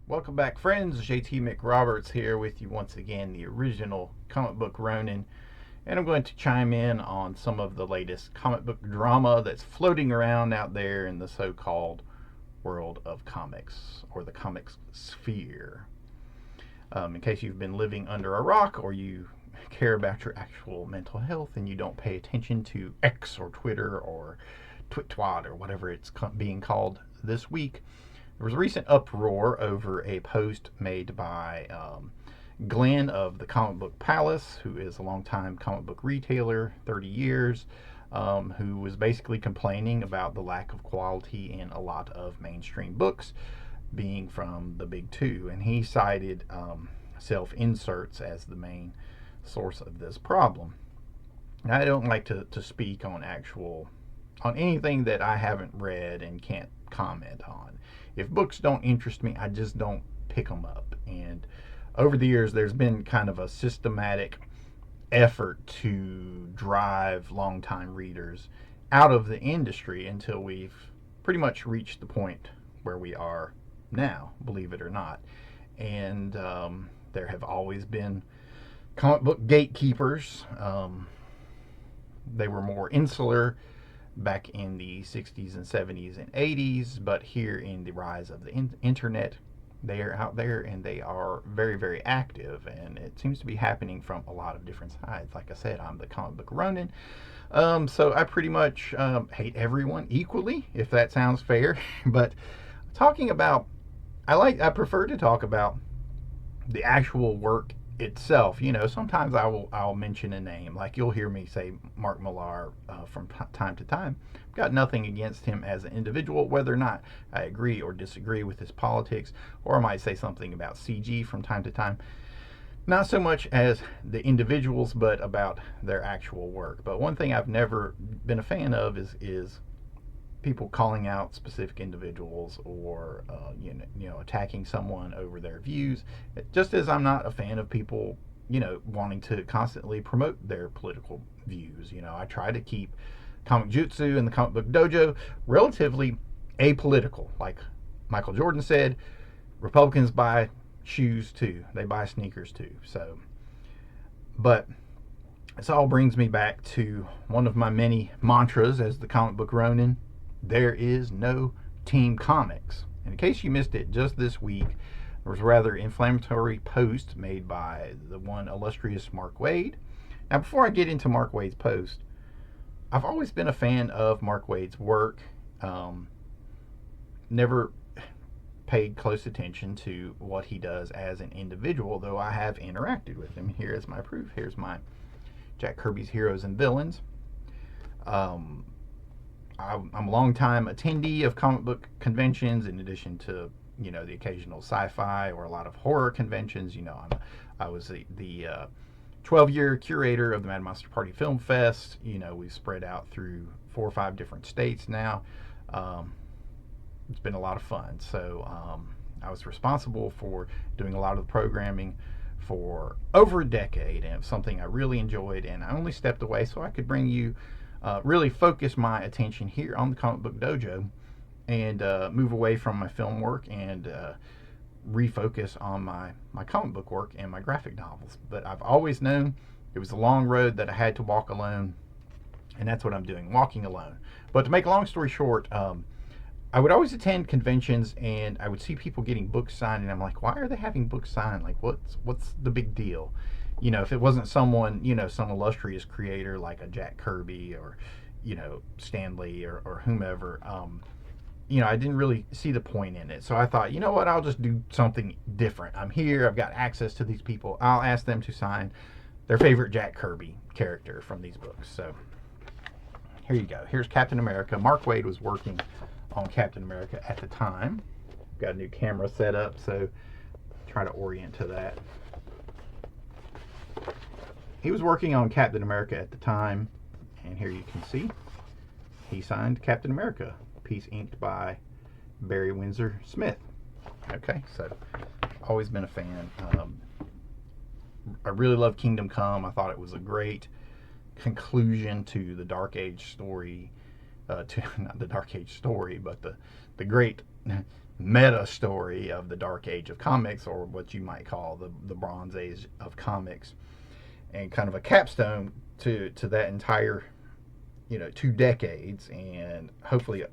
Welcome back, friends. JT McRoberts here with you once again, the original comic book Ronin. And I'm going to chime in on some of the latest comic book drama that's floating around out there in the so-called world of comics, or the comics sphere. In case you've been living under a rock, or you care about your actual mental health and you don't pay attention to X or Twitter or Twit-Twat or whatever it's being called this week, there was a recent uproar over a post made by Glenn of the Comic Book Palace, who is a longtime comic book retailer, 30 years, who was basically complaining about the lack of quality in a lot of mainstream books, being from the big two. And he cited self-inserts as the main source of this problem. Now, I don't like to speak on anything that I haven't read and can't comment on. If books don't interest me, I just don't pick them up. And over the years, there's been kind of a systematic effort to drive longtime readers out of the industry until we've pretty much reached the point where we are now, believe it or not. And there have always been comic book gatekeepers. They were more insular back in the 60s and 70s and 80s, but here in the rise of the internet, they are out there and they are very, very active, and it seems to be happening from a lot of different sides. Like I said, I'm the comic book Ronin, so I pretty much hate everyone equally, if that sounds fair. But talking about, I prefer to talk about the actual work itself. Sometimes I'll mention a name, like you'll hear me say Mark Millar from time to time. I've got nothing against him as an individual, whether or not I agree or disagree with his politics, or I might say something about CG from time to time. Not so much as the individuals, but about their actual work. But one thing I've never been a fan of is people calling out specific individuals, or attacking someone over their views. Just as I'm not a fan of people wanting to constantly promote their political views. I try to keep Comic-Jutsu and the Comic Book Dojo relatively apolitical. Like Michael Jordan said, Republicans buy shoes too, they buy sneakers too. But this all brings me back to one of my many mantras as the Comic Book Ronin: there is no Team Comics. And in case you missed it, just this week, there was a rather inflammatory post made by the one illustrious Mark Waid. Now, before I get into Mark Waid's post, I've always been a fan of Mark Waid's work. Never paid close attention to what he does as an individual, though I have interacted with him. Here is my proof. Here's my Jack Kirby's Heroes and Villains. I'm a long-time attendee of comic book conventions, in addition to the occasional sci-fi or a lot of horror conventions. I was the 12-year curator of the Mad Monster Party Film Fest. We've spread out through 4 or 5 different states now. It's been a lot of fun. So I was responsible for doing a lot of the programming for over a decade, and it was something I really enjoyed. And I only stepped away so I could bring you. Really focus my attention here on the Comic Book Dojo, and move away from my film work and refocus on my comic book work and my graphic novels. But I've always known it was a long road that I had to walk alone, and that's what I'm doing, walking alone. But to make a long story short, I would always attend conventions, and I would see people getting books signed, and I'm like, why are they having books signed? Like, what's the big deal? If it wasn't someone, some illustrious creator like a Jack Kirby or, Stan Lee or whomever, I didn't really see the point in it. So I thought, what, I'll just do something different. I'm here, I've got access to these people. I'll ask them to sign their favorite Jack Kirby character from these books. So here you go. Here's Captain America. Mark Waid was working on Captain America at the time. Got a new camera set up, so try to orient to that. He was working on Captain America at the time, and here you can see he signed Captain America, piece inked by Barry Windsor Smith. Okay, so always been a fan. I really love Kingdom Come. I thought it was a great conclusion to the Dark Age story, to not the Dark Age story, but the great meta story of the dark age of comics, or what you might call the bronze age of comics, and kind of a capstone to that entire 2 decades. And hopefully,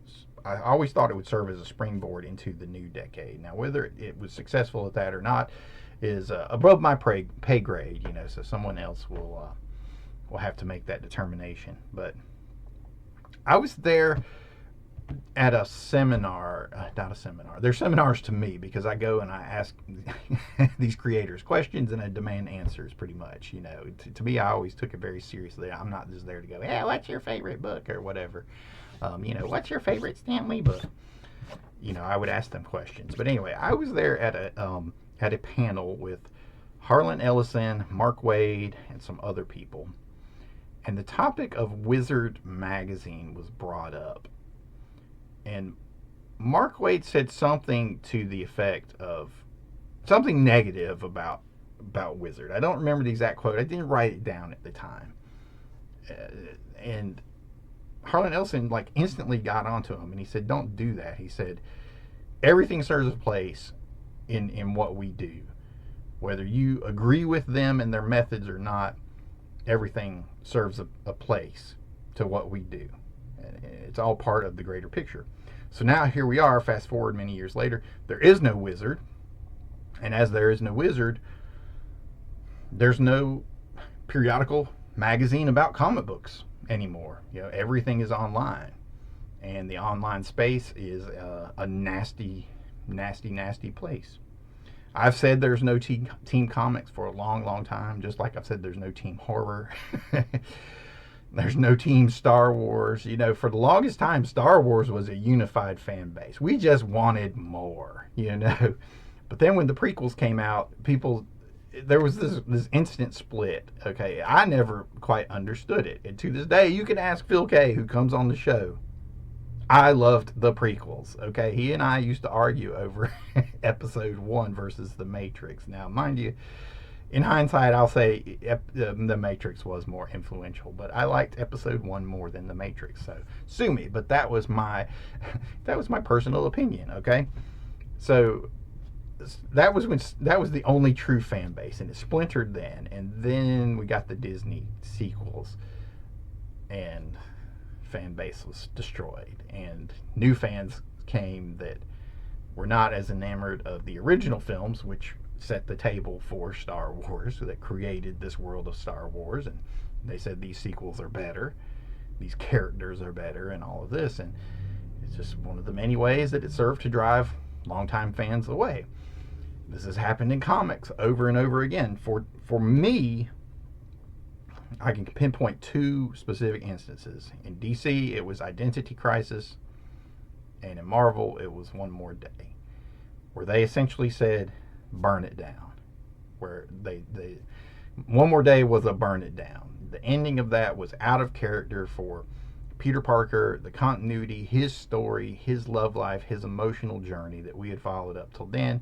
I always thought it would serve as a springboard into the new decade. Now, whether it was successful at that or not is above my pay grade, so someone else will have to make that determination. But I was there at a seminar, not a seminar. They're seminars to me because I go and I ask these creators questions and I demand answers pretty much. To me, I always took it very seriously. I'm not just there to go, yeah, what's your favorite book or whatever. What's your favorite Stan Lee book? I would ask them questions. But anyway, I was there at a panel with Harlan Ellison, Mark Waid, and some other people. And the topic of Wizard magazine was brought up. And Mark Waid said something to the effect of something negative about Wizard. I don't remember the exact quote. I didn't write it down at the time. And Harlan Ellison instantly got onto him and he said, don't do that. He said, everything serves a place in what we do. Whether you agree with them and their methods or not, everything serves a place to what we do. It's all part of the greater picture. So now here we are, fast forward many years later, there is no Wizard. And as there is no Wizard, there's no periodical magazine about comic books anymore. Everything is online. And the online space is a nasty, nasty, nasty place. I've said there's no team comics for a long, long time, just like I've said there's no team horror. There's no team Star Wars. For the longest time, Star Wars was a unified fan base. We just wanted more, But then when the prequels came out, there was this instant split. Okay, I never quite understood it. And to this day, you can ask Phil Kay, who comes on the show. I loved the prequels. Okay, he and I used to argue over episode 1 versus The Matrix. Now, mind you, in hindsight, I'll say The Matrix was more influential, but I liked episode 1 more than The Matrix. So sue me, but that was my personal opinion. Okay, so that was the only true fan base, and it splintered then. And then we got the Disney sequels, and fan base was destroyed, and new fans came that were not as enamored of the original films, which set the table for Star Wars, that created this world of Star Wars. And they said these sequels are better, these characters are better, and all of this. And it's just one of the many ways that it served to drive longtime fans away. This has happened in comics over and over again. For me, I can pinpoint 2 specific instances. In DC, it was Identity Crisis, and in Marvel, it was One More Day, where they essentially said, burn it down. Where they One More Day was a burn it down. The ending of that was out of character for Peter Parker, the continuity, his story, his love life, his emotional journey that we had followed up till then.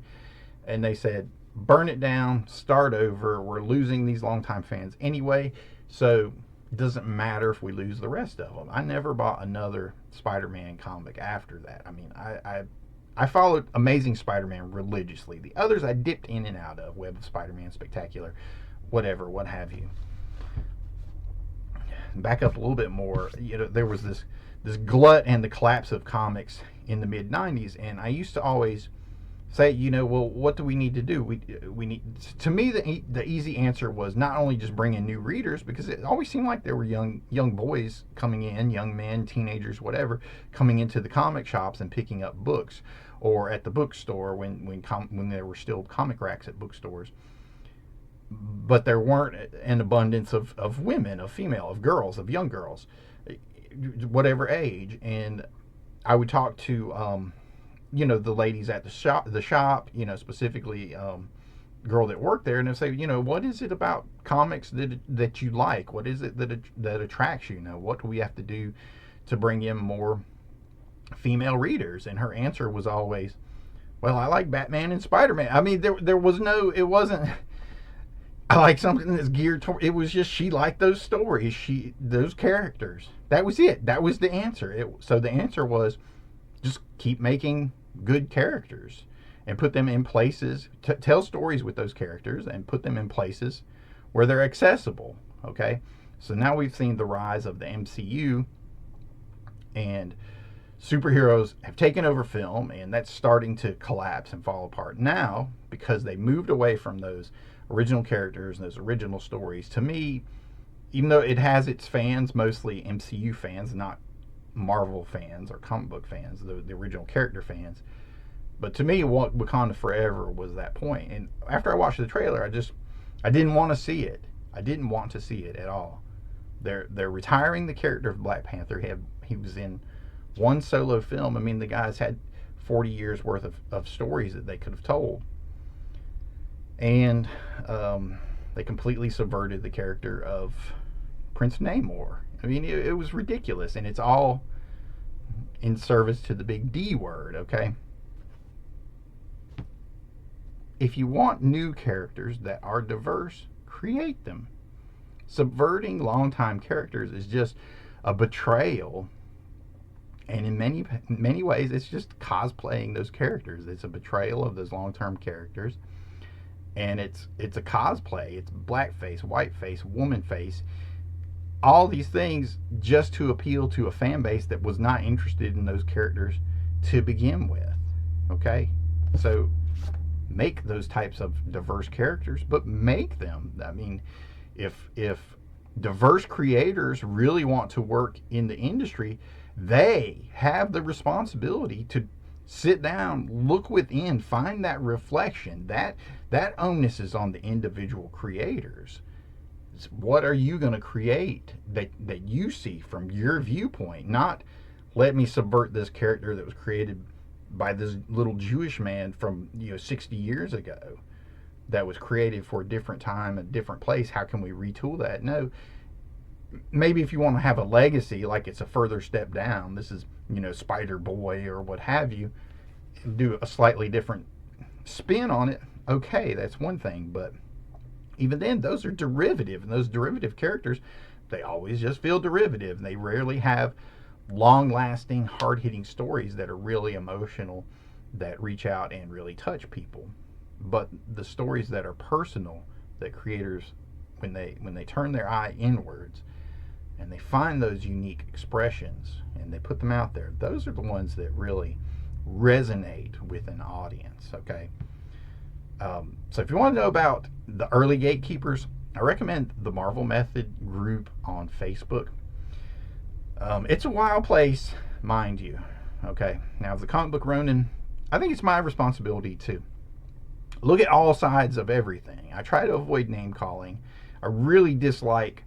And they said, burn it down, start over. We're losing these longtime fans anyway, so it doesn't matter if we lose the rest of them. I never bought another Spider-Man comic after that. I mean, I followed Amazing Spider-Man religiously. The others I dipped in and out of, Web of Spider-Man, Spectacular, whatever, what have you. Back up a little bit more, there was this glut and the collapse of comics in the mid-90s, and I used to always say, well, what do we need to do? We need, to me, the easy answer was not only just bring in new readers, because it always seemed like there were young boys coming in, young men, teenagers, whatever, coming into the comic shops and picking up books, or at the bookstore when there were still comic racks at bookstores. But there weren't an abundance of women, of female, of girls, of young girls, whatever age. And I would talk to the ladies at the shop, specifically girl that worked there, and they'd say, what is it about comics that you like? What is it that attracts you? What do we have to do to bring in more female readers? And her answer was always, well, I like Batman and Spider-Man. I mean, it wasn't, I like something that's geared toward, it was just, she liked those stories, those characters. That was it. That was the answer. So the answer was, just keep making good characters and put them in places, tell stories with those characters and put them in places where they're accessible. Okay, so now we've seen the rise of the MCU, and superheroes have taken over film, and that's starting to collapse and fall apart now because they moved away from those original characters and those original stories. To me, even though it has its fans, mostly MCU fans, not Marvel fans or comic book fans, the original character fans. But to me, Wakanda Forever was that point. And after I watched the trailer, I didn't want to see it. I didn't want to see it at all. They're retiring the character of Black Panther. He was in one solo film. I mean, the guys had 40 years worth of stories that they could have told. And they completely subverted the character of Prince Namor. I mean, it was ridiculous, and it's all in service to the big D word, okay? If you want new characters that are diverse, create them. Subverting longtime characters is just a betrayal, and in many ways, it's just cosplaying those characters. It's a betrayal of those long-term characters, and it's a cosplay. It's blackface, whiteface, woman face, all these things just to appeal to a fan base that was not interested in those characters to begin with. Okay, so make those types of diverse characters, but make them. I mean, if diverse creators really want to work in the industry, they have the responsibility to sit down, look within, find that reflection. That onus is on the individual creators. What are you going to create that you see from your viewpoint? Not let me subvert this character that was created by this little Jewish man from 60 years ago, that was created for a different time, a different place. How can we retool that? No. Maybe if you want to have a legacy, like it's a further step down, this is Spider Boy or what have you, do a slightly different spin on it. Okay, that's one thing, but even then, those are derivative, and those derivative characters, they always just feel derivative, and they rarely have long-lasting, hard-hitting stories that are really emotional, that reach out and really touch people. But the stories that are personal, that creators, when they turn their eye inwards and they find those unique expressions and they put them out there, those are the ones that really resonate with an audience. Okay. So if you want to know about the early gatekeepers, I recommend the Marvel Method group on Facebook. It's a wild place, mind you. Okay, now as a comic book Ronin, I think it's my responsibility to look at all sides of everything. I try to avoid name calling. I really dislike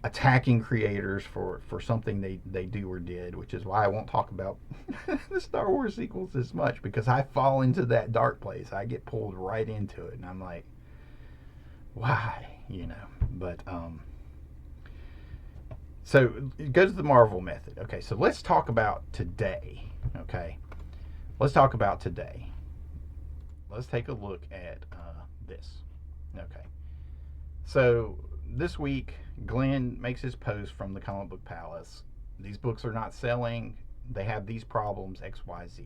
attacking creators for something they do or did, which is why I won't talk about the Star Wars sequels as much, because I fall into that dark place. I get pulled right into it, and I'm like, why? But so it goes to the Marvel Method. Okay, so let's talk about today. Okay, let's talk about today. Let's take a look at this. Okay, so this week, Glenn makes his post from the Comic Book Palace. These books are not selling. They have these problems, XYZ.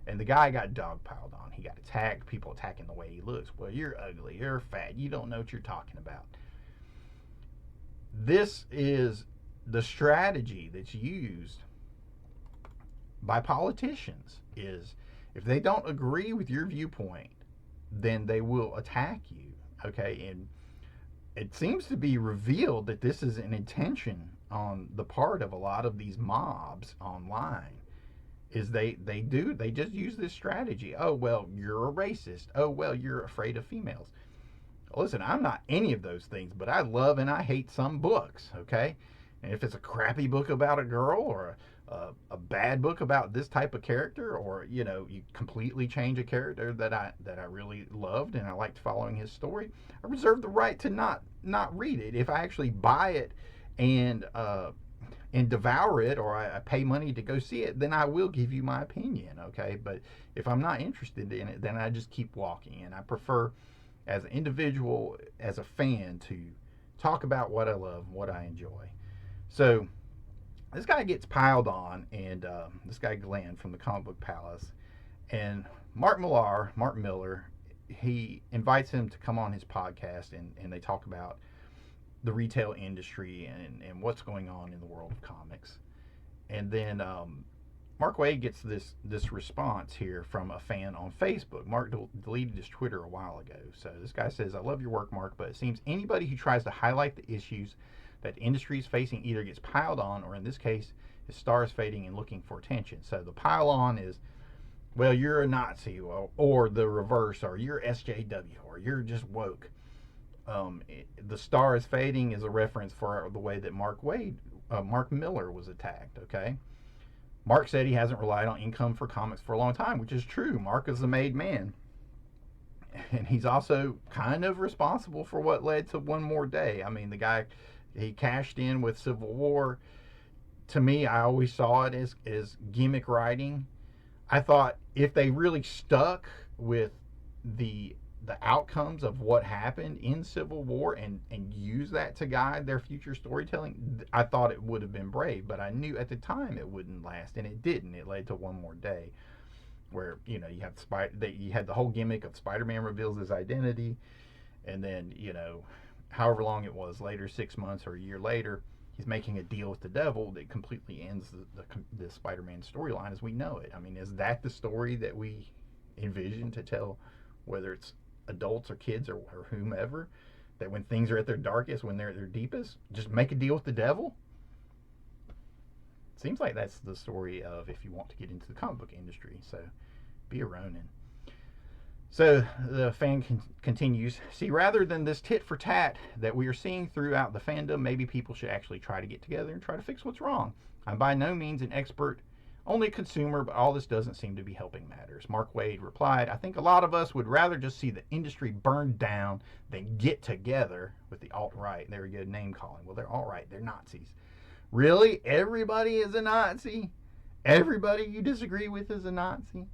And the guy got dogpiled on. He got attacked, people attacking the way he looks. Well, you're ugly, you're fat, you don't know what you're talking about. This is the strategy that's used by politicians, is if they don't agree with your viewpoint, then they will attack you. Okay, and it seems to be revealed that this is an intention on the part of a lot of these mobs online. Is they just use this strategy. Oh, well, you're a racist. Oh, well, you're afraid of females. Listen, I'm not any of those things, but I love and I hate some books, okay? And if it's a crappy book about a girl, or a bad book about this type of character, or you completely change a character that I really loved and I liked following his story, I reserve the right to not read it. If I actually buy it and devour it, or I pay money to go see it, then I will give you my opinion, okay? But if I'm not interested in it, then I just keep walking. And I prefer, as an individual, as a fan, to talk about what I love, what I enjoy. So this guy gets piled on, and this guy Glenn from the Comic Book Palace, And Mark Miller, he invites him to come on his podcast, and they talk about the retail industry and what's going on in the world of comics. And then Mark Waid gets this response here from a fan on Facebook. Mark deleted his Twitter a while ago. So this guy says, "I love your work, Mark, but it seems anybody who tries to highlight the issues that the industry is facing either gets piled on, or in this case, his star is fading and looking for attention." So the pile on is, well, you're a Nazi, or the reverse, or you're SJW, or you're just woke. The star is fading is a reference for the way that Mark Miller was attacked. Okay, Mark said he hasn't relied on income for comics for a long time, which is true. Mark is a made man, and he's also kind of responsible for what led to One More Day. I mean, the guy, he cashed in with Civil War. To me, I always saw it as gimmick writing. I thought if they really stuck with the outcomes of what happened in Civil War and use that to guide their future storytelling, I thought it would have been brave. But I knew at the time it wouldn't last, and it didn't. It led to One More Day, where you have you had the whole gimmick of Spider-Man reveals his identity, and then however long it was later, 6 months or a year later, he's making a deal with the devil that completely ends the Spider-Man storyline as we know it. I mean, is that the story that we envision to tell, whether it's adults or kids or whomever, that when things are at their darkest, when they're at their deepest, just make a deal with the devil? Seems like that's the story of if you want to get into the comic book industry. So be a Ronin. So the fan continues, "See, rather than this tit for tat that we are seeing throughout the fandom, maybe people should actually try to get together and try to fix what's wrong. I'm by no means an expert, only a consumer, but all this doesn't seem to be helping matters." Mark Waid replied, "I think a lot of us would rather just see the industry burned down than get together with the alt-right." There we go, name calling. Well, they're alt-right, they're Nazis. Really? Everybody is a Nazi? Everybody you disagree with is a Nazi?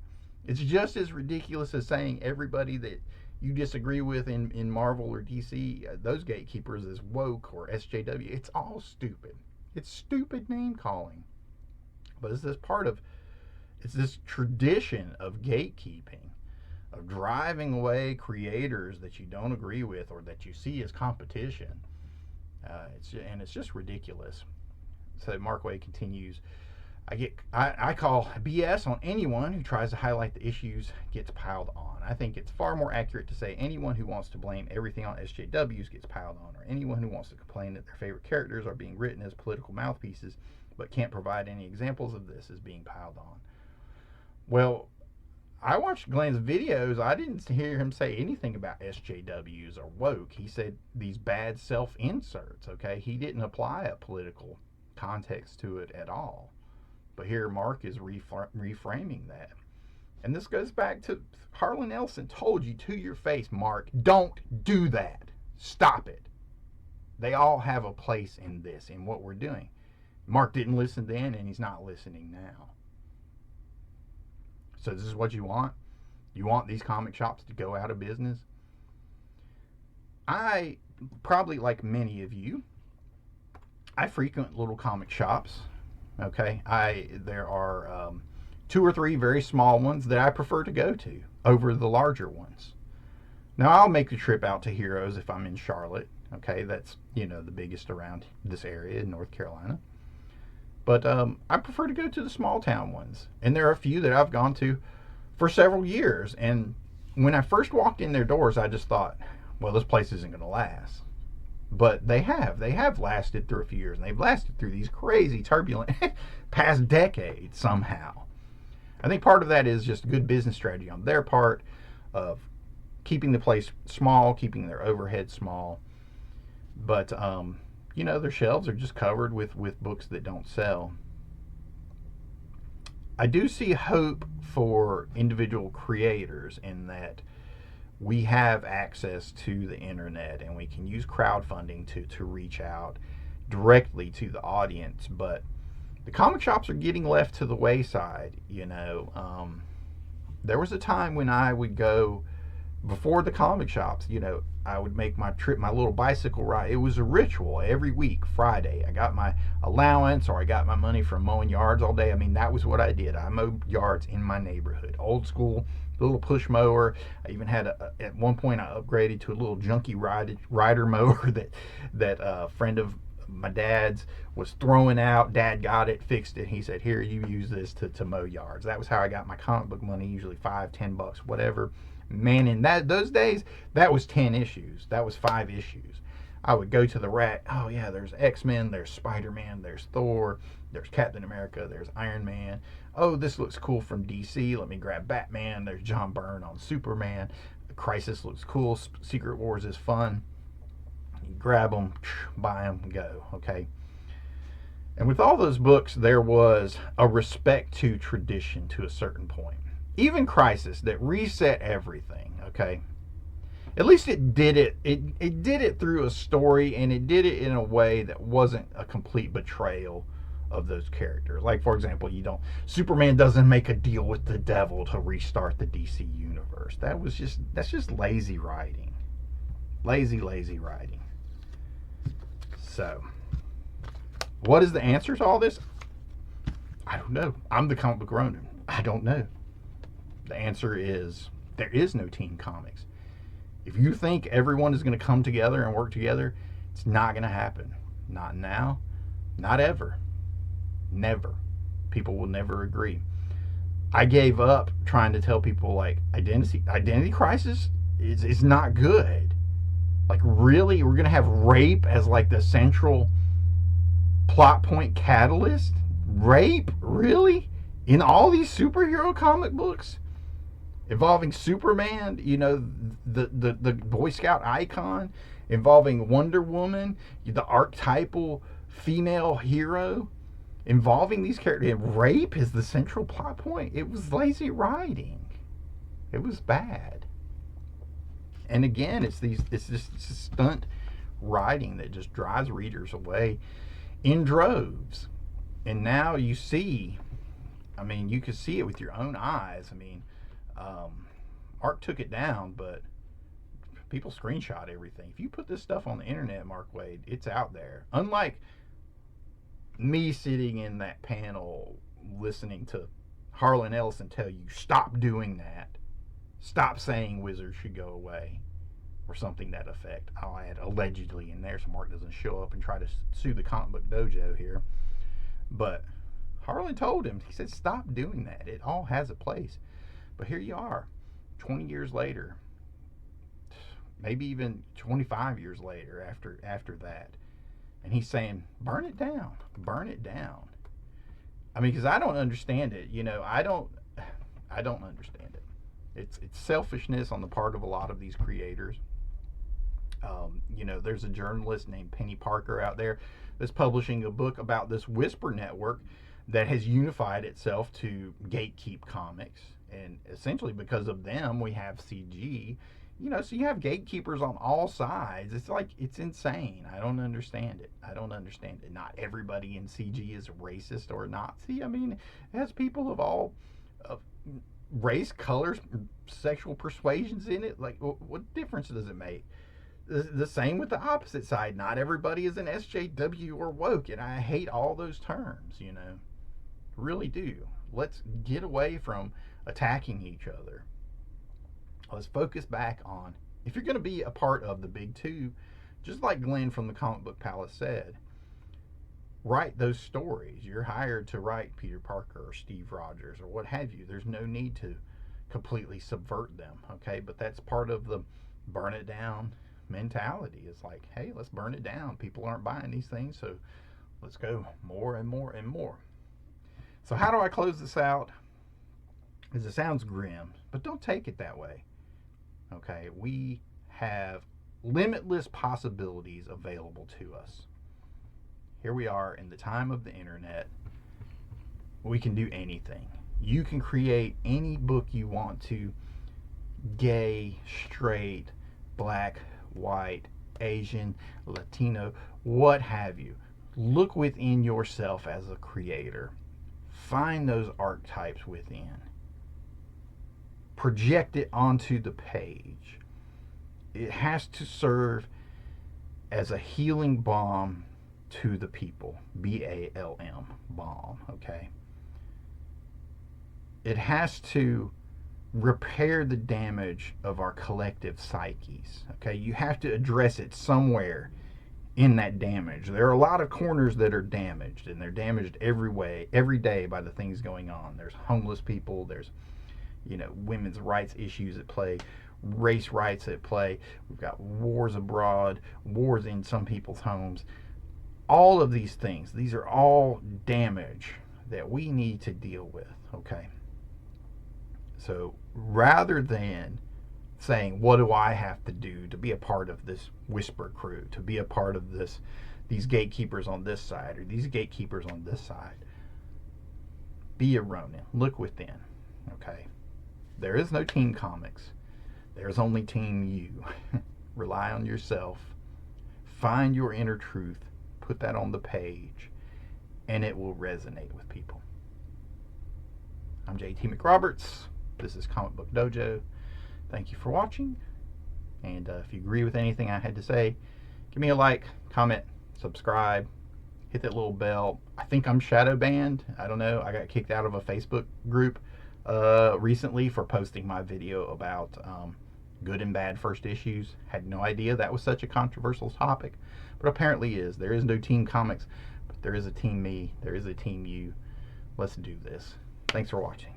It's just as ridiculous as saying everybody that you disagree with in Marvel or DC, those gatekeepers, is woke or SJW. It's all stupid. It's stupid name calling. But it's this tradition of gatekeeping, of driving away creators that you don't agree with or that you see as competition. It's just ridiculous. So Mark Waid continues, I call BS on anyone who tries to highlight the issues gets piled on. I think it's far more accurate to say anyone who wants to blame everything on SJWs gets piled on, or anyone who wants to complain that their favorite characters are being written as political mouthpieces but can't provide any examples of this is being piled on. Well, I watched Glenn's videos. I didn't hear him say anything about SJWs or woke. He said these bad self-inserts, okay? He didn't apply a political context to it at all. But here Mark is reframing that. And this goes back to Harlan Ellison told you to your face, Mark, don't do that. Stop it. They all have a place in this, in what we're doing. Mark didn't listen then, and he's not listening now. So this is what you want? You want these comic shops to go out of business? I, probably like many of you, I frequent little comic shops. Okay, there are 2 or 3 very small ones that I prefer to go to over the larger ones. Now I'll make the trip out to Heroes if I'm in Charlotte. Okay, that's the biggest around this area in North Carolina. But I prefer to go to the small town ones, and there are a few that I've gone to for several years. And when I first walked in their doors, I just thought, well, this place isn't going to last. But they have lasted through a few years, and they've lasted through these crazy turbulent past decades somehow. I think part of that is just good business strategy on their part of keeping the place small, keeping their overhead small. But their shelves are just covered with books that don't sell. I do see hope for individual creators in that we have access to the internet and we can use crowdfunding to reach out directly to the audience, but the comic shops are getting left to the wayside. There was a time when I would go before the comic shops, I would make my trip, my little bicycle ride. It was a ritual every week. Friday, I got my allowance, or I got my money from mowing yards all day. I mean, that was what I did. I mowed yards in my neighborhood. Old school, little push mower. I even had at one point I upgraded to a little junky rider mower that a friend of my dad's was throwing out. Dad got it, fixed it. He said, "Here, you use this to mow yards." That was how I got my comic book money. Usually $5-10, whatever. Man, in those days, that was 10 issues. That was 5 issues. I would go to the rack. Oh yeah, there's X-Men, there's Spider-Man, there's Thor, there's Captain America, there's Iron Man. Oh, this looks cool from DC. Let me grab Batman. There's John Byrne on Superman. Crisis looks cool. Secret Wars is fun. You grab them, buy them, go. Okay. And with all those books, there was a respect to tradition to a certain point. Even Crisis, that reset everything. Okay. At least it did it. It did it through a story, and it did it in a way that wasn't a complete betrayal of those characters. Like, for example, Superman doesn't make a deal with the devil to restart the DC universe. That's just lazy writing. Lazy writing. So, what is the answer to all this? I don't know. I'm the comic book Ronin. I don't know. The answer is there is no Team Comics. If you think everyone is going to come together and work together, it's not going to happen. Not now, not ever. Never. People will never agree. I gave up trying to tell people, like, identity crisis is not good. Like, really? We're going to have rape as like the central plot point catalyst? Rape? Really? In all these superhero comic books? Involving Superman, the Boy Scout icon, involving Wonder Woman, the archetypal female hero, involving these characters. And rape is the central plot point. It was lazy writing. It was bad. And again, it's just stunt writing that just drives readers away in droves. And now you see, you can see it with your own eyes. Art took it down, but people screenshot everything. If you put this stuff on the internet, Mark Wade, it's out there. Unlike me sitting in that panel listening to Harlan Ellison tell you, stop doing that. Stop saying wizards should go away. Or something to that effect. I'll add allegedly in there so Mark doesn't show up and try to sue the comic book dojo here. But Harlan told him, he said, stop doing that. It all has a place. But here you are, 20 years later, maybe even 25 years later after that. And he's saying, burn it down. Burn it down. Because I don't understand it. I don't understand it. It's selfishness on the part of a lot of these creators. There's a journalist named Penny Parker out there that's publishing a book about this Whisper network that has unified itself to gatekeep comics. And essentially because of them, we have CG. So you have gatekeepers on all sides. It's insane. I don't understand it. Not everybody in CG is racist or Nazi. It has people of all race, colors, sexual persuasions in it. Like, what difference does it make? The same with the opposite side. Not everybody is an SJW or woke, and I hate all those terms, Really do. Let's get away from attacking each other. Let's focus back on, if you're going to be a part of the big two, just like Glenn from the Comic Book Palace said, write those stories. You're hired to write Peter Parker or Steve Rogers or what have you. There's no need to completely subvert them, okay? But that's part of the burn it down mentality. It's like, hey, let's burn it down. People aren't buying these things, so let's go more and more and more. So how do I close this out? Because it sounds grim, but don't take it that way. Okay, we have limitless possibilities available to us. Here we are in the time of the internet. We can do anything. You can create any book you want to. Gay, straight, black, white, Asian, Latino, what have you. Look within yourself as a creator. Find those archetypes within. project it onto the page. It has to serve as a healing balm to the people. B-A-L-M, balm, okay? It has to repair the damage of our collective psyches, okay? You have to address it somewhere in that damage. There are a lot of corners that are damaged, and they're damaged every day by the things going on. There's homeless people, there's, you know, women's rights issues at play, race rights at play. We've got wars abroad, wars in some people's homes. All of these things, these are all damage that we need to deal with, okay? So rather than saying, what do I have to do to be a part of this whisper crew, to be a part of these gatekeepers on this side or these gatekeepers on this side, be a ronin. Look within, okay? There is no team comics. There's only team you. Rely on yourself. Find your inner truth. Put that on the page, and it will resonate with people. I'm JT McRoberts. This is Comic Book Dojo. Thank you for watching, and if you agree with anything I had to say, give me a like, comment, subscribe, hit that little bell. I think I'm shadow banned. I don't know. I got kicked out of a Facebook group recently for posting my video about good and bad first issues. Had no idea that was such a controversial topic, but apparently is. There is no team comics, but there is a team me. There is a team you. Let's do this. Thanks for watching.